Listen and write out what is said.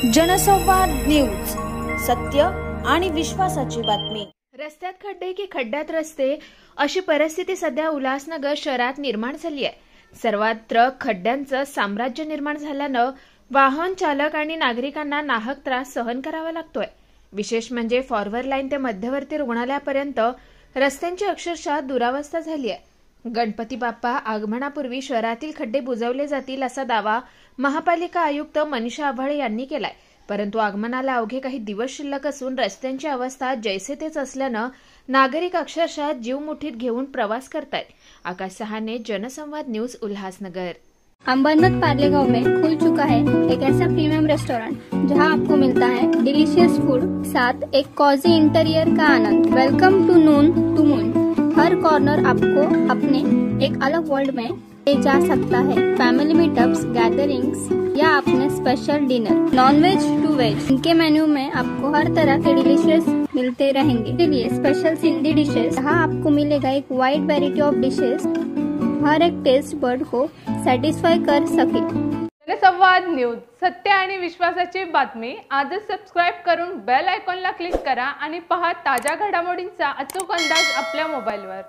जनसंवाद न्यूज, सत्य आणि विश्वासाची बातमी। रस्त्यात खड्डे की खड्ड्यात रस्ते अशी परिस्थिती सध्या उल्हासनगर शहरात निर्माण झाली आहे। सर्वत्र खड्ड्यांचं साम्राज्य निर्माण झाल्यानं वाहन चालक आणि नागरिकांना नाहक त्रास सहन करावा लागतोय। विशेष म्हणजे फॉरवर्ड लाईन ते मध्यवर्ती रुग्णालयापर्यंत रस्त्यांची अक्षरशः दुरावस्था झाली आहे। गणपती बाप्पा आगमनापूर्वी शहरातील खड्डे बुजवले जातील असा दावा महापालिका आयुक्त मनीषा आव्हाळे यांनी केलाय। परंतु आगमनाला अवघे काही दिवस शिल्लक असून रस्त्यांची अवस्था जैसे तेच असल्यानं नागरिक अक्षरशः जीव मुठीत घेऊन प्रवास करतायत। आकाश सहाने, जनसंवाद न्यूज, उल्हासनगर। अंबरनाथ पार्ले गांव में खुल चुका है एक ऐसा प्रीमियम रेस्टोरेंट जहां आपको मिलता है डिलीशियस फूड, साथ एक कॉजी इंटीरियर का आनंद। Welcome to Noon to Moon. हर कॉर्नर आपको अपने एक अलग वर्ल्ड में ले जा सकता है। फैमिली मीटअप्स, गैदरिंग्स या अपने special dinner, non veg to veg, इनके मेन्यू में आपको हर तरह के डिलीशियस मिलते रहेंगे। इसलिए स्पेशल सिंधी डिशेस, यहाँ आपको मिलेगा एक वाइड वैरायटी ऑफ डिशेस, हर एक टेस्ट बर्ड को सॅटिस्फाय कर सके। जनसंवाद न्यूज, सत्य आणि विश्वासाची बातमी। आजच सबस्क्राइब करून बेल आयकॉनला क्लिक करा आणि पहा ताज्या घडामोडींचा अचूक अंदाज आपल्या मोबाईलवर।